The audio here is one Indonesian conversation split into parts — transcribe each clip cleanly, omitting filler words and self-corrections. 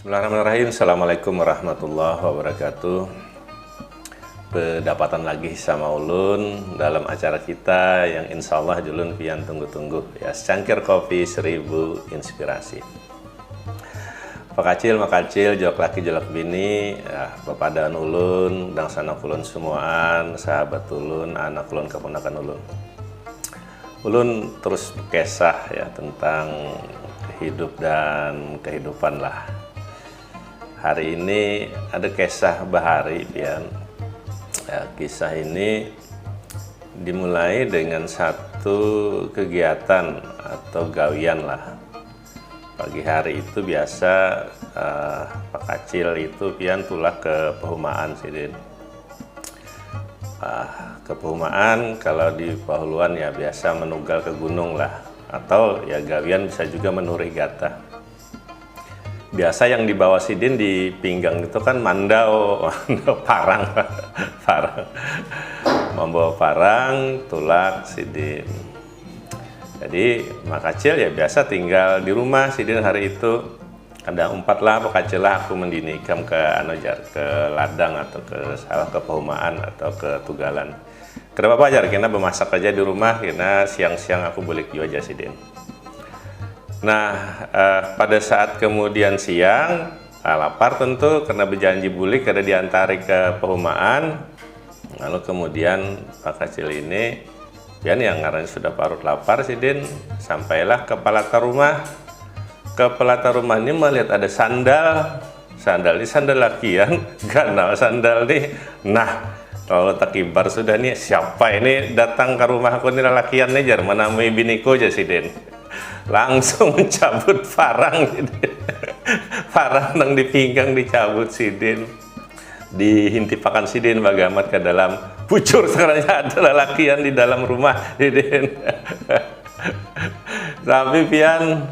Bismillahirrahmanirrahim. Assalamualaikum warahmatullahi wabarakatuh. Berdapatan lagi sama Ulun dalam acara kita yang insya Allah Julun pian tunggu-tunggu ya, secangkir kopi 1000 inspirasi. Pakacil makacil jolak laki jolak bini ya, bepadaan Ulun dan sana Ulun semuaan sahabat Ulun, anak Ulun, keponakan Ulun. Ulun terus berkisah ya tentang hidup dan kehidupan lah. Hari ini ada kisah Bahari pian. Ya, kisah ini dimulai dengan satu kegiatan atau gawian lah. Pagi hari itu biasa Pak Kacil itu pian tulah ke Pehumaan sidin. Ke Pehumaan kalau di Pahuluan ya biasa menugal ke gunung lah, atau ya gawian bisa juga menurih gatah. Biasa yang dibawa sidin di pinggang itu kan mandau, parang, parang, membawa parang, tulak sidin. Jadi Mak Kacil ya biasa tinggal di rumah sidin hari itu. Ada umpat lah Pak Kacil lah aku mendinikam ke Anojar, ke ladang atau ke sawah, ke Pehumaan atau ke Tugalan. Kenapa Pak Jar? Kena bermasak aja di rumah, kena siang-siang aku balik juga aja sidin. Nah, pada saat kemudian siang, lapar tentu karena berjanji bulik ada diantari ke Pehumaan. Lalu kemudian Pak Kacil ini, pian yang ngaranya sudah parut lapar sidin, sampailah ke pelata rumah. Ke pelata rumah ini melihat ada sandal, sandal ini sandal lakian, ganal sandal nih. Nah, kalau tak kibar sudah nih, siapa ini datang ke rumahku nih lakian nih jar, menamai biniku aja sidin. Langsung mencabut parang sidin. Parang yang dipinggang dicabut sidin, dihintipakan sidin bagamat ke dalam pucur sekarang ada lakian di dalam rumah sidin. Tapi pian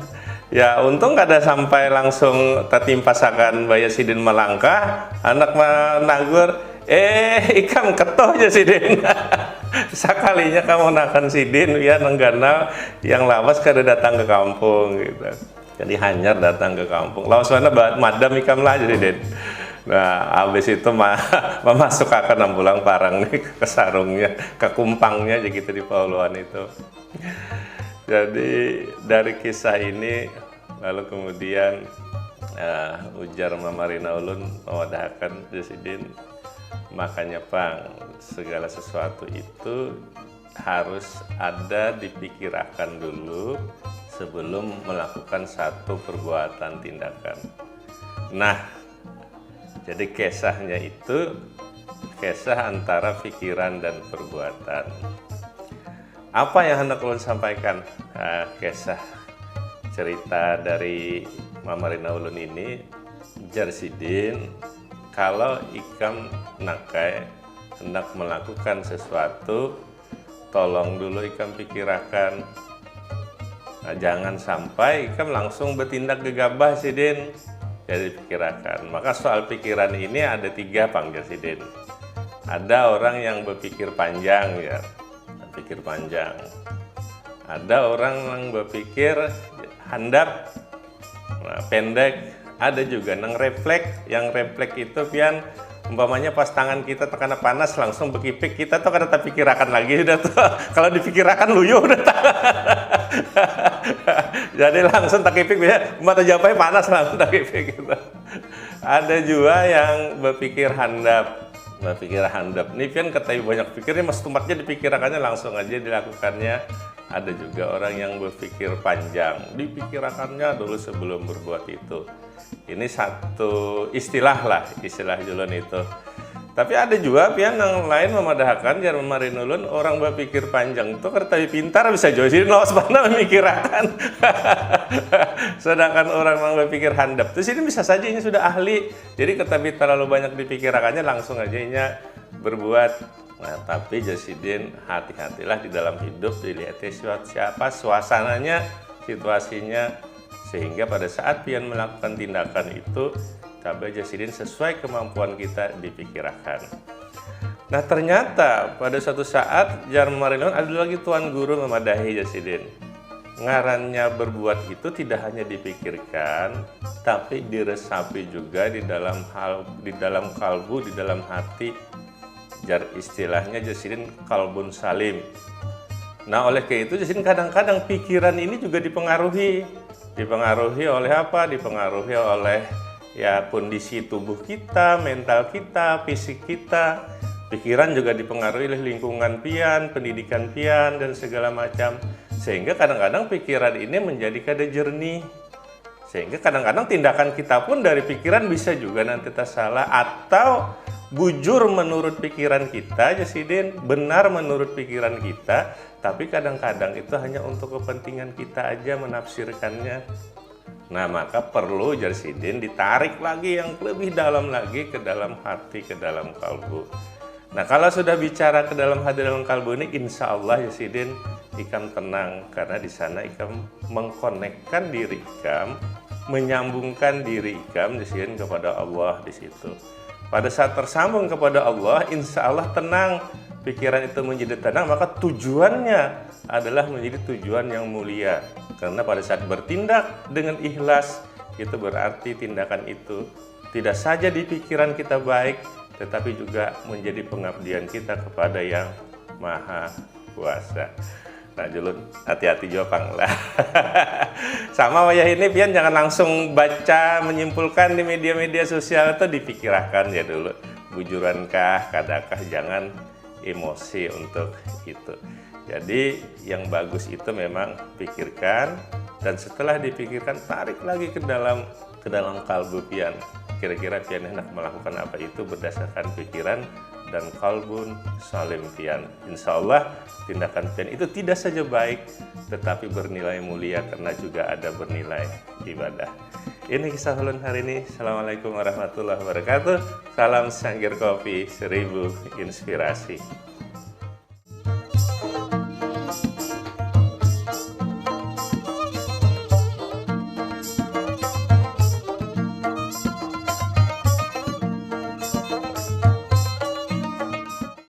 ya untung kada sampai langsung tertimpasakan baya sidin melangkah, anak menagur, ikam ketoh aja sidin. Sekalinya kamu nakan sidin ya nengganal yang lawas kada datang ke kampung gitu. Jadi hanyar datang ke kampung. Lawas mana madam ikam lah aja sidin. Nah, habis itu memasuk akan pulang parang nih ke sarungnya, ke kumpangnya aja gitu di Pahuluan itu. Jadi dari kisah ini lalu kemudian ujar Mama Rina Ulun mewadahkan Sidin, makanya Pang segala sesuatu itu harus ada dipikirkan dulu sebelum melakukan satu perbuatan tindakan. Nah, jadi kisahnya itu kisah antara pikiran dan perbuatan. Apa yang hendak ulun sampaikan? Kisah cerita dari Mama Rina Ulun ini, jar sidin, kalau ikam nakai hendak melakukan sesuatu, tolong dulu ikam pikirkan. Nah, jangan sampai ikam langsung bertindak gegabah sidin. Jadi pikirkan. Maka soal pikiran ini ada 3 Pang jar sidin. Ada orang yang berpikir panjang ya, pikir panjang. Ada orang yang berpikir handap, pendek. Ada juga yang refleks. Yang refleks itu pian umpamanya pas tangan kita terkena panas langsung berkipik, kita tuh kada terpikirkan lagi udah tuh. Kalau dipikirkan luyuh udah. Jadi langsung terkipik biasa mata japai panas langsung terkipik gitu. Ada juga yang berpikir handap. Berpikir handap ini kan ketahui banyak pikirnya, mas tumatnya dipikirkannya langsung aja dilakukannya. Ada juga orang yang berpikir panjang, dipikirkannya dulu sebelum berbuat itu. Ini satu istilah lah, istilah Julun itu. Tapi ada juga pian yang lain memadahkan jar Mama Rina Ulun, orang berpikir panjang itu ketahui pintar bisa josin lawas mana memikirkan. Sedangkan orang yang berpikir handap terus ini bisa saja ini sudah ahli, jadi ketahui terlalu banyak dipikirkannya langsung aja ini berbuat. Nah, tapi jasidin hati-hatilah di dalam hidup, dilihat siapa suasananya, situasinya, sehingga pada saat pian melakukan tindakan itu tapi jasidin sesuai kemampuan kita dipikirkan. Nah, ternyata pada suatu saat jar Mama Rina Ulun ada lagi tuan guru memadahi jasidin. ngarannya berbuat itu tidak hanya dipikirkan, tapi diresapi juga di dalam kalbu, di dalam hati. Jar istilahnya jasidin kalbun salim. Nah, oleh karena itu jasidin kadang-kadang pikiran ini juga dipengaruhi oleh apa? Dipengaruhi oleh ya kondisi tubuh kita, mental kita, fisik kita. Pikiran juga dipengaruhi oleh lingkungan pian, pendidikan pian, dan segala macam. Sehingga kadang-kadang pikiran ini menjadi kada jernih. Sehingga kadang-kadang tindakan kita pun dari pikiran bisa juga nanti tersalah, atau bujur menurut pikiran kita, jasidin, benar menurut pikiran kita, tapi kadang-kadang itu hanya untuk kepentingan kita aja menafsirkannya. Nah, maka perlu jasidin ditarik lagi yang lebih dalam lagi ke dalam hati, ke dalam kalbu. Nah, kalau sudah bicara ke dalam hati, dalam kalbu ini, insya Allah jasidin, ikam tenang, karena di sana ikam mengkonekkan diri ikam, menyambungkan diri ikam jasidin kepada Allah di situ. Pada saat tersambung kepada Allah, insya Allah tenang, pikiran itu menjadi tenang, maka tujuannya adalah menjadi tujuan yang mulia. Karena pada saat bertindak dengan ikhlas, itu berarti tindakan itu tidak saja di pikiran kita baik, tetapi juga menjadi pengabdian kita kepada yang Maha Kuasa. Nah, Julun, hati-hati jopang lah. Sama wayah ini pian jangan langsung baca, menyimpulkan di media-media sosial, itu dipikirkan ya dulu. Bujurankah, kadakah, jangan emosi untuk itu. Jadi yang bagus itu memang pikirkan, dan setelah dipikirkan tarik lagi ke dalam kalbu pian. Kira-kira pian hendak melakukan apa itu berdasarkan pikiran dan kalbun salim pian. Insya Allah tindakan pian itu tidak saja baik, tetapi bernilai mulia karena juga ada bernilai ibadah. Ini kisah ulun hari ini. Assalamualaikum warahmatullahi wabarakatuh. Salam Sanggar Kopi 1000 inspirasi.